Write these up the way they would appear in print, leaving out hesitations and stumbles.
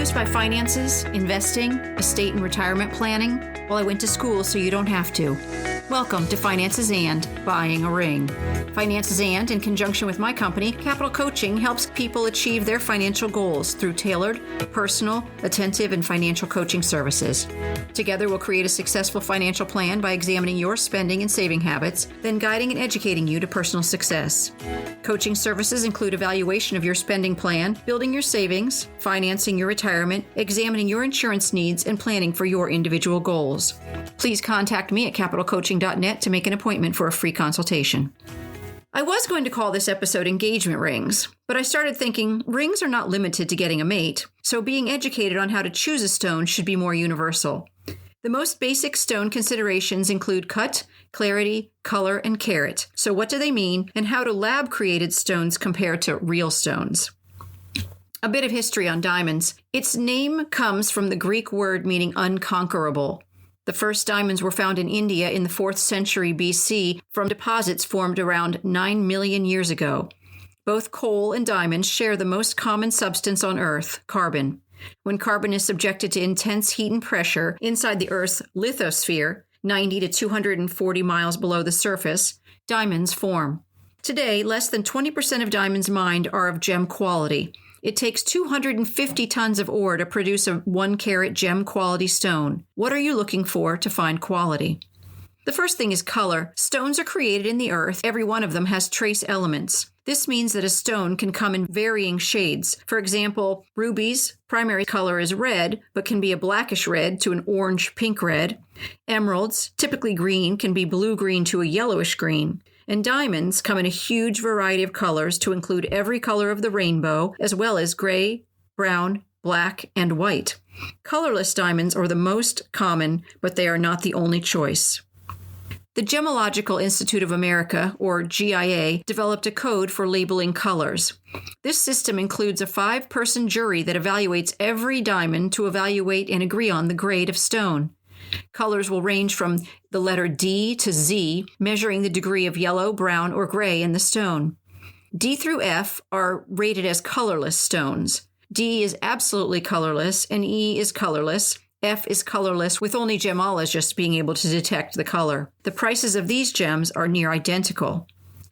Curious about finances, investing, estate and retirement planning? Well, I went to school so you don't have to. Welcome to Finances and Buying a Ring. Finances and, in conjunction with my company, Capital Coaching, helps people achieve their financial goals through tailored, personal, attentive, and financial coaching services. Together, we'll create a successful financial plan by examining your spending and saving habits, then guiding and educating you to personal success. Coaching services include evaluation of your spending plan, building your savings, financing your retirement, examining your insurance needs, and planning for your individual goals. Please contact me at capitalcoaching.net to make an appointment for a free consultation. I was going to call this episode Engagement Rings, but I started thinking rings are not limited to getting a mate, so being educated on how to choose a stone should be more universal. The most basic stone considerations include cut, clarity, color, and carat. So what do they mean, and how do lab-created stones compare to real stones? A bit of history on diamonds. Its name comes from the Greek word meaning unconquerable. The first diamonds were found in India in the 4th century BC from deposits formed around 9 million years ago. Both coal and diamonds share the most common substance on Earth, carbon. When carbon is subjected to intense heat and pressure inside the Earth's lithosphere, 90 to 240 miles below the surface, diamonds form. Today, less than 20% of diamonds mined are of gem quality. It takes 250 tons of ore to produce a 1-carat gem quality stone. What are you looking for to find quality? The first thing is color. Stones are created in the earth. Every one of them has trace elements. This means that a stone can come in varying shades. For example, rubies' primary color is red, but can be a blackish red to an orange-pink red. Emeralds, typically green, can be blue-green to a yellowish green. And diamonds come in a huge variety of colors to include every color of the rainbow, as well as gray, brown, black, and white. Colorless diamonds are the most common, but they are not the only choice. The Gemological Institute of America, or GIA, developed a code for labeling colors. This system includes a 5-person jury that evaluates every diamond to evaluate and agree on the grade of stone. Colors will range from the letter D to Z, measuring the degree of yellow, brown, or gray in the stone. D through F are rated as colorless stones. D is absolutely colorless, and E is colorless. F is colorless, with only gemologists being able to detect the color. The prices of these gems are near identical.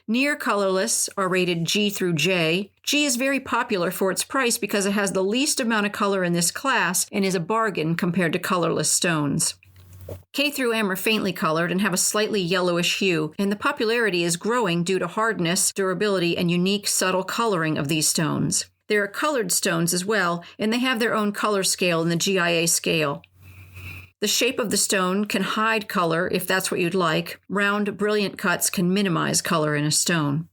Near colorless are rated G through J. G is very popular for its price because it has the least amount of color in this class and is a bargain compared to colorless stones. K through M are faintly colored and have a slightly yellowish hue, and the popularity is growing due to hardness, durability, and unique subtle coloring of these stones. There are colored stones as well, and they have their own color scale in the GIA scale. The shape of the stone can hide color if that's what you'd like. Round, brilliant cuts can minimize color in a stone.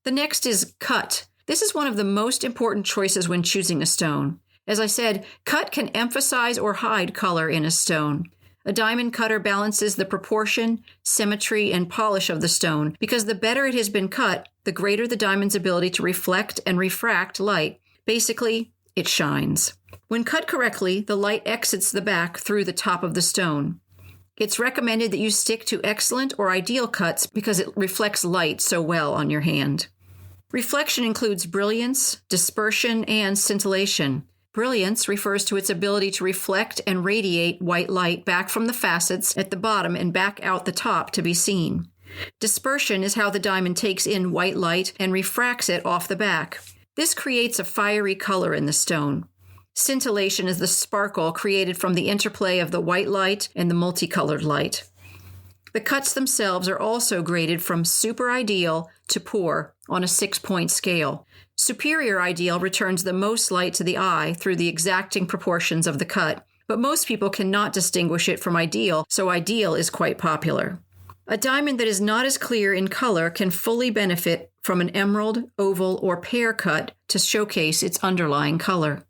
The next is cut. This is one of the most important choices when choosing a stone. As I said, cut can emphasize or hide color in a stone. A diamond cutter balances the proportion, symmetry, and polish of the stone because the better it has been cut, the greater the diamond's ability to reflect and refract light. Basically, it shines. When cut correctly, the light exits the back through the top of the stone. It's recommended that you stick to excellent or ideal cuts because it reflects light so well on your hand. Reflection includes brilliance, dispersion, and scintillation. Brilliance refers to its ability to reflect and radiate white light back from the facets at the bottom and back out the top to be seen. Dispersion is how the diamond takes in white light and refracts it off the back. This creates a fiery color in the stone. Scintillation is the sparkle created from the interplay of the white light and the multicolored light. The cuts themselves are also graded from super ideal to poor on a 6-point scale. Superior ideal returns the most light to the eye through the exacting proportions of the cut, but most people cannot distinguish it from ideal, so ideal is quite popular. A diamond that is not as clear in color can fully benefit from an emerald, oval, or pear cut to showcase its underlying color.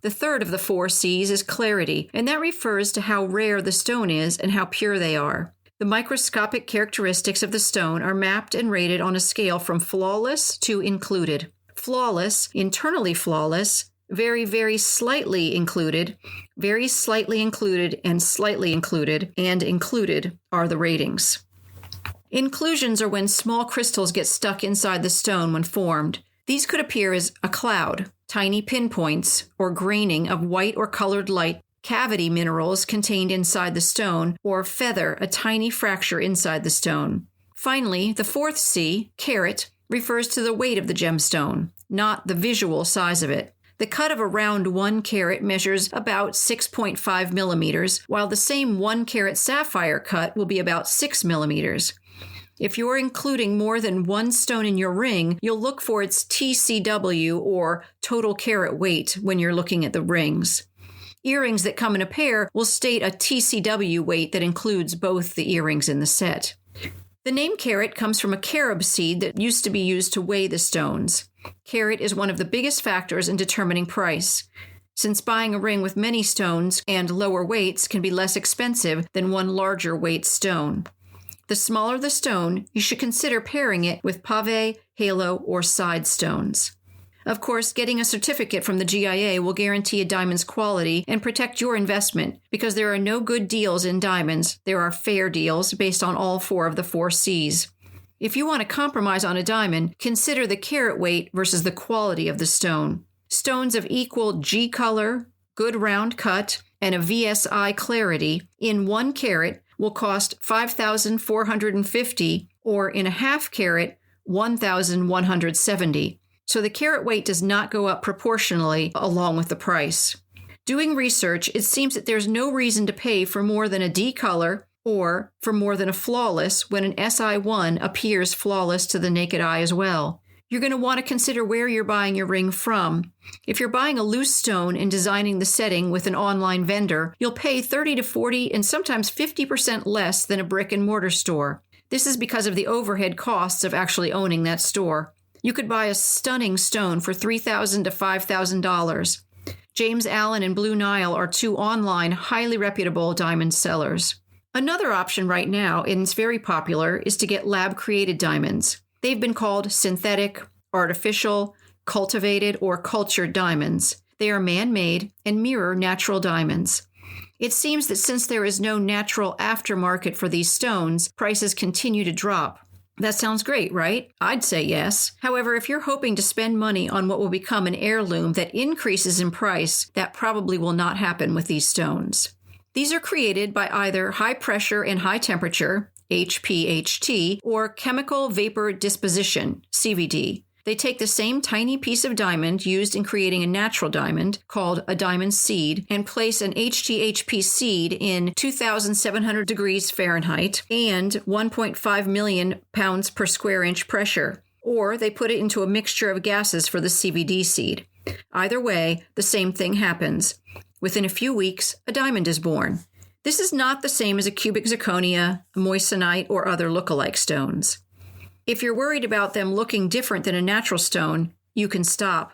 The third of the 4 C's is clarity, and that refers to how rare the stone is and how pure they are. The microscopic characteristics of the stone are mapped and rated on a scale from flawless to included. Flawless, internally flawless, very, very slightly included, very slightly included, and slightly included, and included are the ratings. Inclusions are when small crystals get stuck inside the stone when formed. These could appear as a cloud, tiny pinpoints, or graining of white or colored light, cavity minerals contained inside the stone, or feather, a tiny fracture inside the stone. Finally, the fourth C, carat, refers to the weight of the gemstone, not the visual size of it. The cut of a round 1 carat measures about 6.5 millimeters, while the same 1 carat sapphire cut will be about 6 millimeters. If you're including more than one stone in your ring, you'll look for its TCW, or total carat weight, when you're looking at the rings. Earrings that come in a pair will state a TCW weight that includes both the earrings in the set. The name carat comes from a carob seed that used to be used to weigh the stones. Carat is one of the biggest factors in determining price, since buying a ring with many stones and lower weights can be less expensive than one larger weight stone. The smaller the stone, you should consider pairing it with pave, halo, or side stones. Of course, getting a certificate from the GIA will guarantee a diamond's quality and protect your investment, because there are no good deals in diamonds. There are fair deals based on all 4 of the 4 C's. If you want to compromise on a diamond, consider the carat weight versus the quality of the stone. Stones of equal G color, good round cut, and a VSI clarity in 1 carat will cost $5,450, or in a half carat, $1,170. So the carat weight does not go up proportionally along with the price. Doing research, it seems that there's no reason to pay for more than a D color or for more than a flawless when an SI1 appears flawless to the naked eye as well. You're going to want to consider where you're buying your ring from. If you're buying a loose stone and designing the setting with an online vendor, you'll pay 30 to 40 and sometimes 50% less than a brick and mortar store. This is because of the overhead costs of actually owning that store. You could buy a stunning stone for $3,000 to $5,000. James Allen and Blue Nile are 2 online, highly reputable diamond sellers. Another option right now, and it's very popular, is to get lab-created diamonds. They've been called synthetic, artificial, cultivated, or cultured diamonds. They are man-made and mirror natural diamonds. It seems that since there is no natural aftermarket for these stones, prices continue to drop. That sounds great, right? I'd say yes. However, if you're hoping to spend money on what will become an heirloom that increases in price, that probably will not happen with these stones. These are created by either high pressure and high temperature, HPHT, or chemical vapor disposition, CVD. They take the same tiny piece of diamond used in creating a natural diamond, called a diamond seed, and place an HTHP seed in 2,700 degrees Fahrenheit and 1.5 million pounds per square inch pressure. Or they put it into a mixture of gases for the CVD seed. Either way, the same thing happens. Within a few weeks, a diamond is born. This is not the same as a cubic zirconia, moissanite, or other look-alike stones. If you're worried about them looking different than a natural stone, you can stop.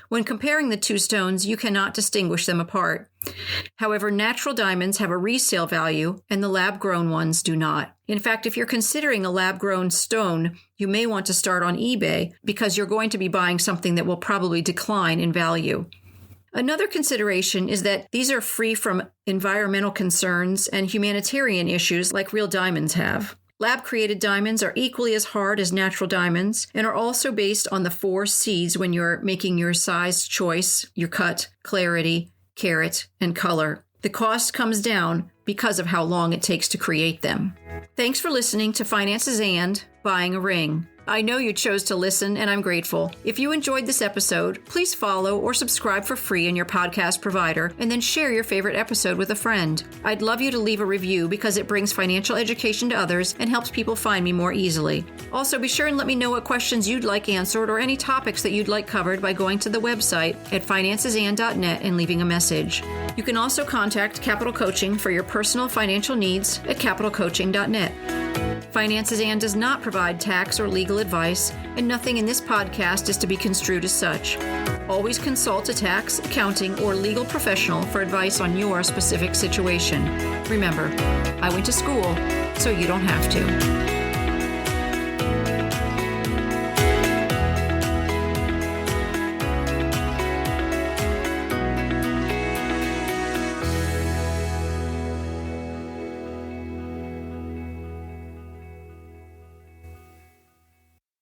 When comparing the 2 stones, you cannot distinguish them apart. However, natural diamonds have a resale value, and the lab-grown ones do not. In fact, if you're considering a lab-grown stone, you may want to start on eBay because you're going to be buying something that will probably decline in value. Another consideration is that these are free from environmental concerns and humanitarian issues like real diamonds have. Lab-created diamonds are equally as hard as natural diamonds and are also based on the 4 C's when you're making your size choice, your cut, clarity, carat, and color. The cost comes down because of how long it takes to create them. Thanks for listening to Finances and Buying a Ring. I know you chose to listen, and I'm grateful. If you enjoyed this episode, please follow or subscribe for free in your podcast provider, and then share your favorite episode with a friend. I'd love you to leave a review because it brings financial education to others and helps people find me more easily. Also, be sure and let me know what questions you'd like answered or any topics that you'd like covered by going to the website at financesand.net and leaving a message. You can also contact Capital Coaching for your personal financial needs at capitalcoaching.net. Finances and does not provide tax or legal advice, and nothing in this podcast is to be construed as such. Always consult a tax, accounting, or legal professional for advice on your specific situation. Remember, I went to school, so you don't have to.